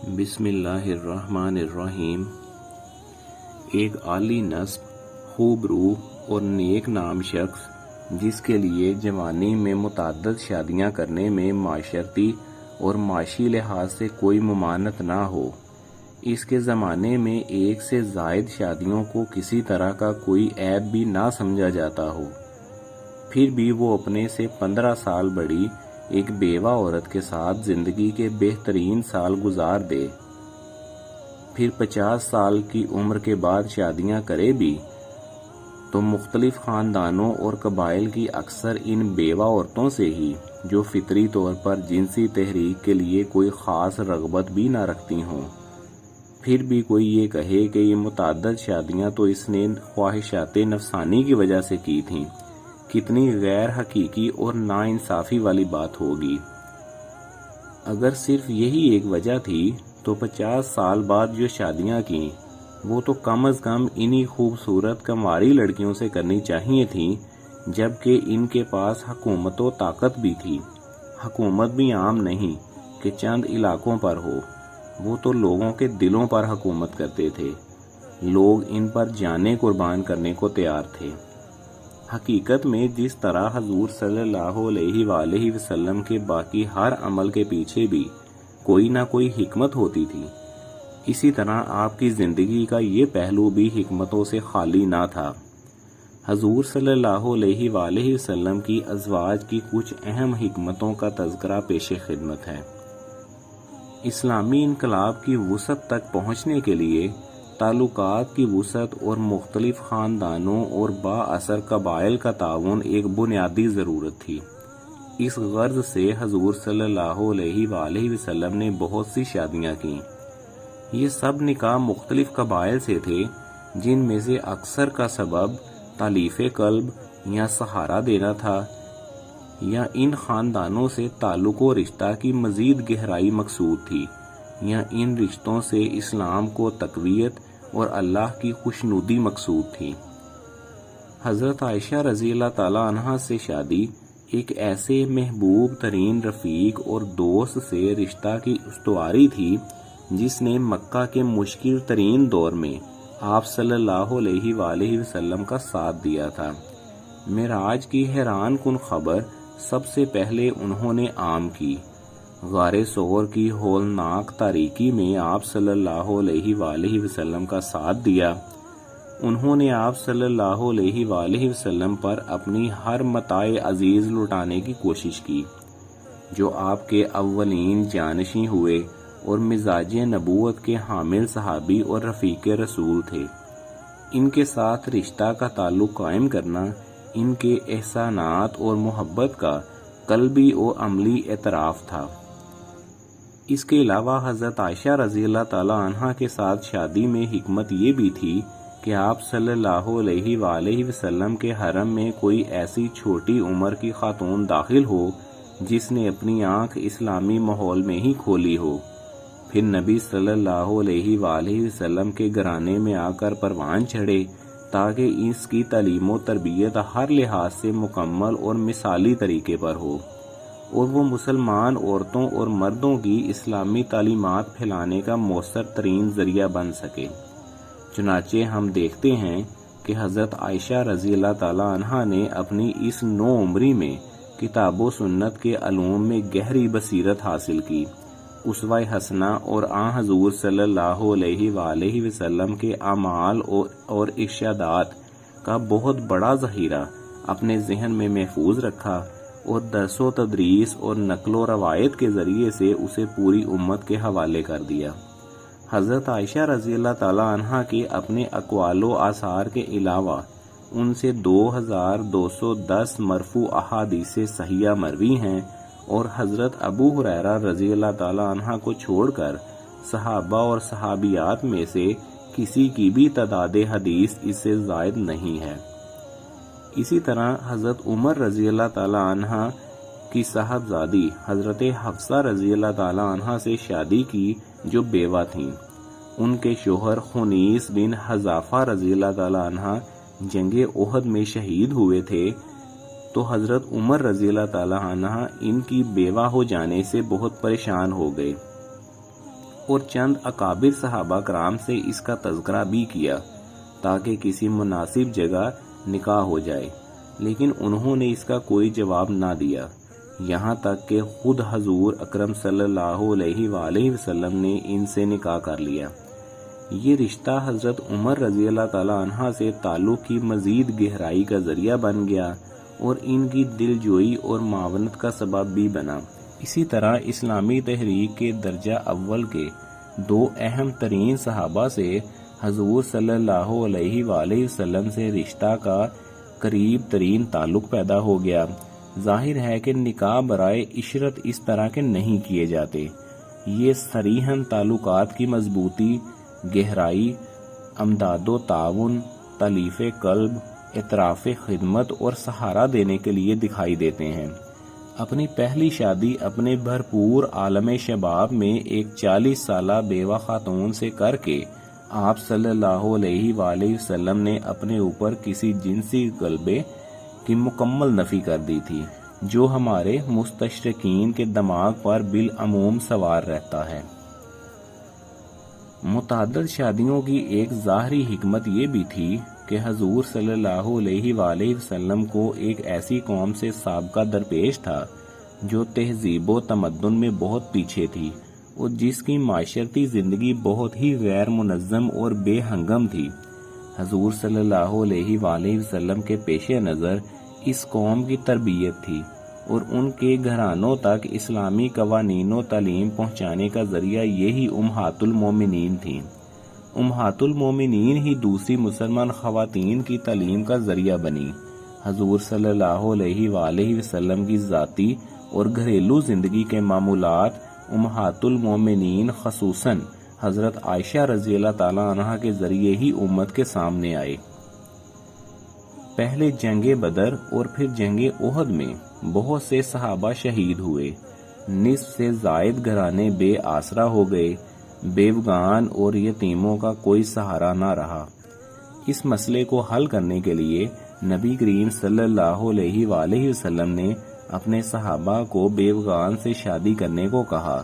بسم اللہ الرحمن الرحیم۔ ایک عالی نسب، خوب روح اور نیک نام شخص جس کے لیے جوانی میں متعدد شادیاں کرنے میں معاشرتی اور معاشی لحاظ سے کوئی ممانعت نہ ہو، اس کے زمانے میں ایک سے زائد شادیوں کو کسی طرح کا کوئی عیب بھی نہ سمجھا جاتا ہو، پھر بھی وہ اپنے سے 15 سال بڑی ایک بیوہ عورت کے ساتھ زندگی کے بہترین سال گزار دے، پھر 50 سال کی عمر کے بعد شادیاں کرے بھی، تو مختلف خاندانوں اور قبائل کی اکثر ان بیوہ عورتوں سے ہی جو فطری طور پر جنسی تحریک کے لیے کوئی خاص رغبت بھی نہ رکھتی ہوں، پھر بھی کوئی یہ کہے کہ یہ متعدد شادیاں تو اس نے خواہشات نفسانی کی وجہ سے کی تھیں، کتنی غیر حقیقی اور ناانصافی والی بات ہوگی۔ اگر صرف یہی ایک وجہ تھی تو 50 سال بعد جو شادیاں کیں وہ تو کم از کم انہی خوبصورت کنواری لڑکیوں سے کرنی چاہیے تھیں، جبکہ ان کے پاس حکومت و طاقت بھی تھی، حکومت بھی عام نہیں کہ چند علاقوں پر ہو، وہ تو لوگوں کے دلوں پر حکومت کرتے تھے، لوگ ان پر جانیں قربان کرنے کو تیار تھے۔ حقیقت میں جس طرح حضور صلی اللہ علیہ وآلہ وسلم کے باقی ہر عمل کے پیچھے بھی کوئی نہ کوئی حکمت ہوتی تھی، اسی طرح آپ کی زندگی کا یہ پہلو بھی حکمتوں سے خالی نہ تھا۔ حضور صلی اللہ علیہ وآلہ وسلم کی ازواج کی کچھ اہم حکمتوں کا تذکرہ پیش خدمت ہے۔ اسلامی انقلاب کی وسعت تک پہنچنے کے لیے تعلقات کی وسعت اور مختلف خاندانوں اور با اثر قبائل کا تعاون ایک بنیادی ضرورت تھی۔ اس غرض سے حضور صلی اللہ علیہ وآلہ وسلم نے بہت سی شادیاں کیں۔ یہ سب نکاح مختلف قبائل سے تھے، جن میں سے اکثر کا سبب تالیف قلب یا سہارا دینا تھا، یا ان خاندانوں سے تعلق و رشتہ کی مزید گہرائی مقصود تھی، یا ان رشتوں سے اسلام کو تقویت اور اللہ کی خوشنودی مقصود تھی۔ حضرت عائشہ رضی اللہ تعالی عنہا سے شادی ایک ایسے محبوب ترین رفیق اور دوست سے رشتہ کی استواری تھی جس نے مکہ کے مشکل ترین دور میں آپ صلی اللہ علیہ وآلہ وسلم کا ساتھ دیا تھا۔ معراج کی حیران کن خبر سب سے پہلے انہوں نے عام کی۔ غار ثور کی ہولناک تاریکی میں آپ صلی اللہ علیہ وآلہ وسلم کا ساتھ دیا۔ انہوں نے آپ صلی اللہ علیہ وآلہ وسلم پر اپنی ہر متاع عزیز لٹانے کی کوشش کی، جو آپ کے اولین جانشین ہوئے اور مزاج نبوت کے حامل صحابی اور رفیق رسول تھے۔ ان کے ساتھ رشتہ کا تعلق قائم کرنا ان کے احسانات اور محبت کا قلبی و عملی اعتراف تھا۔ اس کے علاوہ حضرت عائشہ رضی اللہ تعالی عنہا کے ساتھ شادی میں حکمت یہ بھی تھی کہ آپ صلی اللہ علیہ وآلہ وسلم کے حرم میں کوئی ایسی چھوٹی عمر کی خاتون داخل ہو جس نے اپنی آنکھ اسلامی ماحول میں ہی کھولی ہو، پھر نبی صلی اللہ علیہ وآلہ وسلم کے گھرانے میں آ کر پروان چڑھے تاکہ اس کی تعلیم و تربیت ہر لحاظ سے مکمل اور مثالی طریقے پر ہو، اور وہ مسلمان عورتوں اور مردوں کی اسلامی تعلیمات پھیلانے کا مؤثر ترین ذریعہ بن سکے۔ چنانچہ ہم دیکھتے ہیں کہ حضرت عائشہ رضی اللہ تعالی عنہا نے اپنی اس نو عمری میں کتاب و سنت کے علوم میں گہری بصیرت حاصل کی، اسوہ حسنہ اور آن حضور صلی اللہ علیہ وآلہ وسلم کے اعمال اور ارشادات کا بہت بڑا ذخیرہ اپنے ذہن میں محفوظ رکھا، اور درس و تدریس اور نقل و روایت کے ذریعے سے اسے پوری امت کے حوالے کر دیا۔ حضرت عائشہ رضی اللہ تعالی عنہا کے اپنے اقوال و آثار کے علاوہ ان سے 2210 مرفوع احادیث صحیحہ مروی ہیں، اور حضرت ابو ہریرہ رضی اللہ تعالی عنہ کو چھوڑ کر صحابہ اور صحابیات میں سے کسی کی بھی تعداد حدیث اس سے زائد نہیں ہے۔ اسی طرح حضرت عمر رضی اللہ تعالی عنہ کی صاحبزادی حضرت حفصہ رضی اللہ تعالی عنہ سے شادی کی جو بیوہ تھیں۔ ان کے شوہر خنیس بن حذافہ رضی اللہ تعالی عنہ جنگ احد میں شہید ہوئے تھے، تو حضرت عمر رضی اللہ تعالی عنہ ان کی بیوہ ہو جانے سے بہت پریشان ہو گئے، اور چند اکابر صحابہ کرام سے اس کا تذکرہ بھی کیا تاکہ کسی مناسب جگہ نکاح ہو جائے، لیکن انہوں نے اس کا کوئی جواب نہ دیا، یہاں تک کہ خود حضور اکرم صلی اللہ علیہ وآلہ وسلم نے ان سے نکاح کر لیا۔ یہ رشتہ حضرت عمر رضی اللہ تعالیٰ عنہ سے تعلق کی مزید گہرائی کا ذریعہ بن گیا اور ان کی دل جوئی اور معاونت کا سبب بھی بنا۔ اسی طرح اسلامی تحریک کے درجہ اول کے دو اہم ترین صحابہ سے حضور صلی اللہ علیہ وآلہ وسلم سے رشتہ کا قریب ترین تعلق پیدا ہو گیا۔ ظاہر ہے کہ نکاح برائے عشرت اس طرح کے نہیں کیے جاتے، یہ صریحاً تعلقات کی مضبوطی، گہرائی، امداد و تعاون، تالیف قلب، اعتراف خدمت اور سہارا دینے کے لیے دکھائی دیتے ہیں۔ اپنی پہلی شادی اپنے بھرپور عالم شباب میں ایک 40 سالہ بیوہ خاتون سے کر کے آپ صلی اللہ علیہ وآلہ وسلم نے اپنے اوپر کسی جنسی غلبے کی مکمل نفی کر دی تھی، جو ہمارے مستشرقین کے دماغ پر بالعموم سوار رہتا ہے۔ متعدد شادیوں کی ایک ظاہری حکمت یہ بھی تھی کہ حضور صلی اللہ علیہ وآلہ وسلم کو ایک ایسی قوم سے سابقہ درپیش تھا جو تہذیب و تمدن میں بہت پیچھے تھی اور جس کی معاشرتی زندگی بہت ہی غیر منظم اور بے ہنگم تھی۔ حضور صلی اللہ علیہ وآلہ وسلم کے پیش نظر اس قوم کی تربیت تھی اور ان کے گھرانوں تک اسلامی قوانین و تعلیم پہنچانے کا ذریعہ یہی امہات المومنین تھیں۔ امہات المومنین ہی دوسری مسلمان خواتین کی تعلیم کا ذریعہ بنی۔ حضور صلی اللہ علیہ وآلہ وسلم کی ذاتی اور گھریلو زندگی کے معمولات امہات المومنین خصوصاً حضرت عائشہ رضی اللہ تعالیٰ عنہ کے ذریعے ہی امت کے سامنے آئے۔ پہلے جنگ بدر اور پھر جنگ احد میں بہت سے صحابہ شہید ہوئے، نصف سے زائد گھرانے بے آسرا ہو گئے، بیوگان اور یتیموں کا کوئی سہارا نہ رہا۔ اس مسئلے کو حل کرنے کے لیے نبی کریم صلی اللہ علیہ وآلہ وسلم نے اپنے صحابہ کو بیوگان سے شادی کرنے کو کہا۔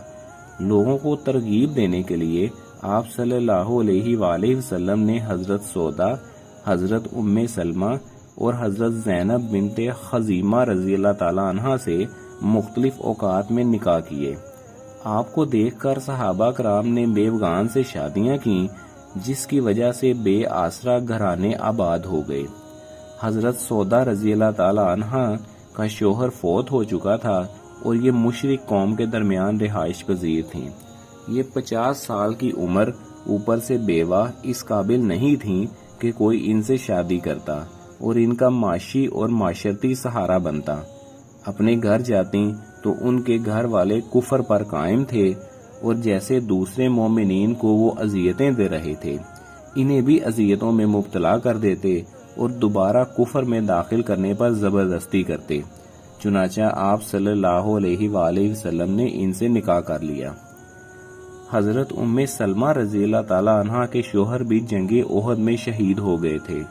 لوگوں کو ترغیب دینے کے لیے آپ صلی اللہ علیہ وآلہ وسلم نے حضرت سودا، حضرت ام سلمہ اور حضرت زینب بنت خزیمہ رضی اللہ تعالیٰ عنہ سے مختلف اوقات میں نکاح کیے۔ آپ کو دیکھ کر صحابہ کرام نے بیوگان سے شادیاں کیں، جس کی وجہ سے بے آسرا گھرانے آباد ہو گئے۔ حضرت سودا رضی اللہ تعالیٰ عنہ کا شوہر فوت ہو چکا تھا اور یہ مشرک قوم کے درمیان رہائش پذیر تھیں۔ یہ 50 سال کی عمر، اوپر سے بیوہ، اس قابل نہیں تھیں کہ کوئی ان سے شادی کرتا اور ان کا معاشی اور معاشرتی سہارا بنتا۔ اپنے گھر جاتی تو ان کے گھر والے کفر پر قائم تھے اور جیسے دوسرے مومنین کو وہ اذیتیں دے رہے تھے، انہیں بھی اذیتوں میں مبتلا کر دیتے اور دوبارہ کفر میں داخل کرنے پر زبردستی کرتے۔ چنانچہ آپ صلی اللہ علیہ وآلہ وسلم نے ان سے نکاح کر لیا۔ حضرت ام سلمہ رضی اللہ تعالیٰ عنہ کے شوہر بھی جنگ احد میں شہید ہو گئے تھے۔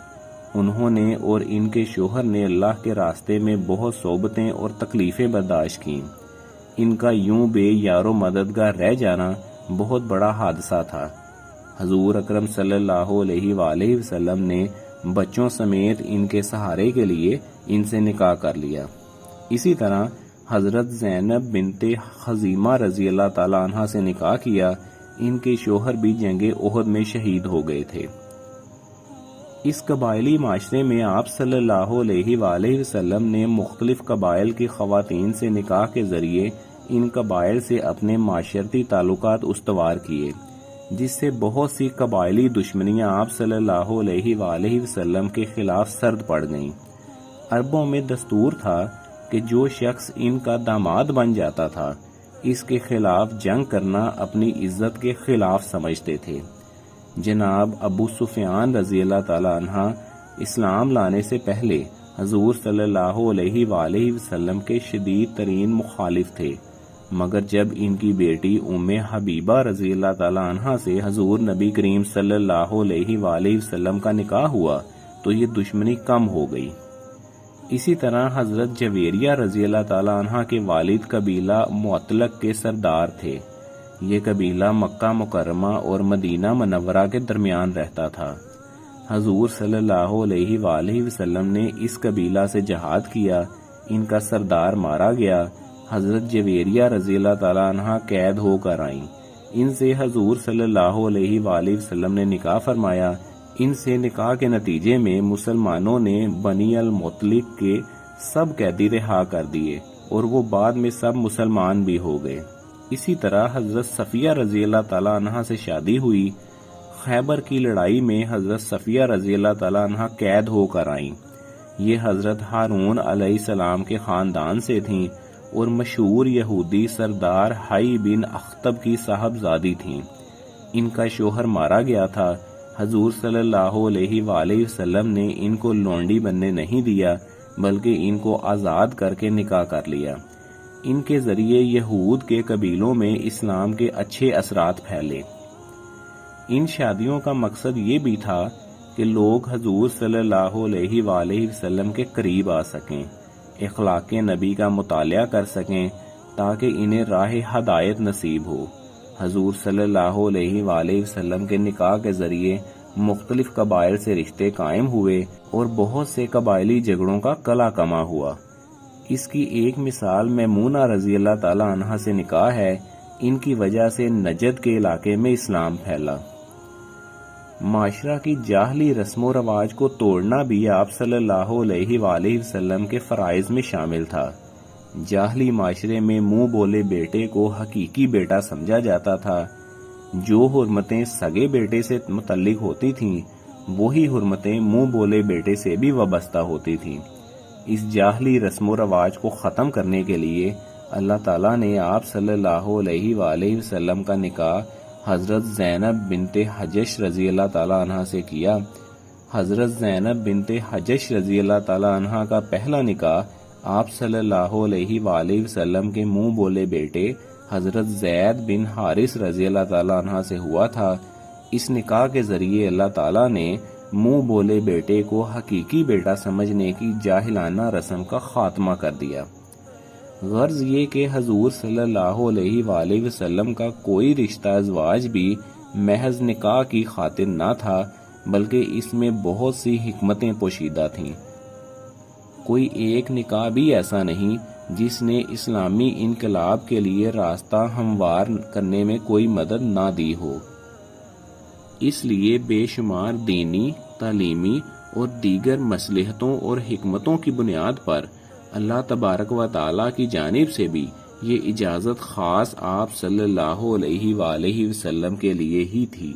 انہوں نے اور ان کے شوہر نے اللہ کے راستے میں بہت صعوبتیں اور تکلیفیں برداشت کیں۔ ان کا یوں بے یار و مددگار رہ جانا بہت بڑا حادثہ تھا۔ حضور اکرم صلی اللہ علیہ وآلہ وسلم نے بچوں سمیت ان کے سہارے کے لیے ان سے نکاح کر لیا۔ اسی طرح حضرت زینب بنت خزیمہ رضی اللہ تعالیٰ عنہ سے نکاح کیا۔ ان کے شوہر بھی جنگ احد میں شہید ہو گئے تھے۔ اس قبائلی معاشرے میں آپ صلی اللہ علیہ وآلہ وسلم نے مختلف قبائل کی خواتین سے نکاح کے ذریعے ان قبائل سے اپنے معاشرتی تعلقات استوار کیے، جس سے بہت سی قبائلی دشمنیاں آپ صلی اللہ علیہ وآلہ وسلم کے خلاف سرد پڑ گئیں۔ عربوں میں دستور تھا کہ جو شخص ان کا داماد بن جاتا تھا، اس کے خلاف جنگ کرنا اپنی عزت کے خلاف سمجھتے تھے۔ جناب ابو سفیان رضی اللہ تعالیٰ عنہ اسلام لانے سے پہلے حضور صلی اللہ علیہ وآلہ وسلم کے شدید ترین مخالف تھے، مگر جب ان کی بیٹی ام حبیبہ رضی اللہ تعالیٰ عنہ سے حضور نبی کریم صلی اللہ علیہ وآلہ وسلم کا نکاح ہوا تو یہ دشمنی کم ہو گئی۔ اسی طرح حضرت جویریہ رضی اللہ تعالیٰ عنہ کے والد قبیلہ معطلق کے سردار تھے، یہ قبیلہ مکہ مکرمہ اور مدینہ منورہ کے درمیان رہتا تھا۔ حضور صلی اللہ علیہ وآلہ وسلم نے اس قبیلہ سے جہاد کیا، ان کا سردار مارا گیا۔ حضرت جویریہ رضی اللہ تعالیٰ عنہ قید ہو کر آئیں، ان سے حضور صلی اللہ علیہ وآلہ وسلم نے نکاح فرمایا۔ ان سے نکاح کے نتیجے میں مسلمانوں نے بنی المطلق کے سب قیدی رہا کر دیے اور وہ بعد میں سب مسلمان بھی ہو گئے۔ اسی طرح حضرت صفیہ رضی اللہ تعالیٰ عنہ سے شادی ہوئی۔ خیبر کی لڑائی میں حضرت صفیہ رضی اللہ تعالیٰ عنہ قید ہو کر آئیں۔ یہ حضرت ہارون علیہ السلام کے خاندان سے تھیں اور مشہور یہودی سردار حی بن اخطب کی صاحبزادی تھیں۔ ان کا شوہر مارا گیا تھا۔ حضور صلی اللہ علیہ وآلہ وسلم نے ان کو لونڈی بننے نہیں دیا بلکہ ان کو آزاد کر کے نکاح کر لیا۔ ان کے ذریعے یہود کے قبیلوں میں اسلام کے اچھے اثرات پھیلے۔ ان شادیوں کا مقصد یہ بھی تھا کہ لوگ حضور صلی اللہ علیہ وآلہ وسلم کے قریب آ سکیں، اخلاق نبی کا مطالعہ کر سکیں تاکہ انہیں راہ ہدایت نصیب ہو۔ حضور صلی اللہ علیہ وآلہ وسلم کے نکاح کے ذریعے مختلف قبائل سے رشتے قائم ہوئے اور بہت سے قبائلی جھگڑوں کا کلا کما ہوا۔ اس کی ایک مثال میمونہ رضی اللہ تعالی عنہ سے نکاح ہے۔ ان کی وجہ سے نجد کے علاقے میں اسلام پھیلا۔ معاشرہ کی جاہلی رسم و رواج کو توڑنا بھی آپ صلی اللہ علیہ وآلہ وسلم کے فرائض میں شامل تھا۔ جاہلی معاشرے میں منہ بولے بیٹے کو حقیقی بیٹا سمجھا جاتا تھا۔ جو حرمتیں سگے بیٹے سے متعلق ہوتی تھیں وہی حرمتیں منہ بولے بیٹے سے بھی وابستہ ہوتی تھیں۔ اس جاہلی رسم و رواج کو ختم کرنے کے لیے اللہ تعالیٰ نے آپ صلی اللہ علیہ وآلہ وسلم کا نکاح حضرت زینب بنت حجش رضی اللہ تعالیٰ عنہ سے کیا۔ حضرت زینب بنت حجش رضی اللہ تعالیٰ عنہ کا پہلا نکاح آپ صلی اللہ علیہ وآلہ وسلم کے منہ بولے بیٹے حضرت زید بن حارث رضی اللہ تعالیٰ عنہ سے ہوا تھا۔ اس نکاح کے ذریعے اللہ تعالیٰ نے منہ بولے بیٹے کو حقیقی بیٹا سمجھنے کی جاہلانہ رسم کا خاتمہ کر دیا۔ غرض یہ کہ حضور صلی اللہ علیہ وآلہ وسلم کا کوئی رشتہ ازواج بھی محض نکاح کی خاطر نہ تھا بلکہ اس میں بہت سی حکمتیں پوشیدہ تھیں۔ کوئی ایک نکاح بھی ایسا نہیں جس نے اسلامی انقلاب کے لیے راستہ ہموار کرنے میں کوئی مدد نہ دی ہو۔ اس لیے بے شمار دینی، تعلیمی اور دیگر مصلحتوں اور حکمتوں کی بنیاد پر اللہ تبارک و تعالیٰ کی جانب سے بھی یہ اجازت خاص آپ صلی اللہ علیہ وآلہ وسلم کے لیے ہی تھی۔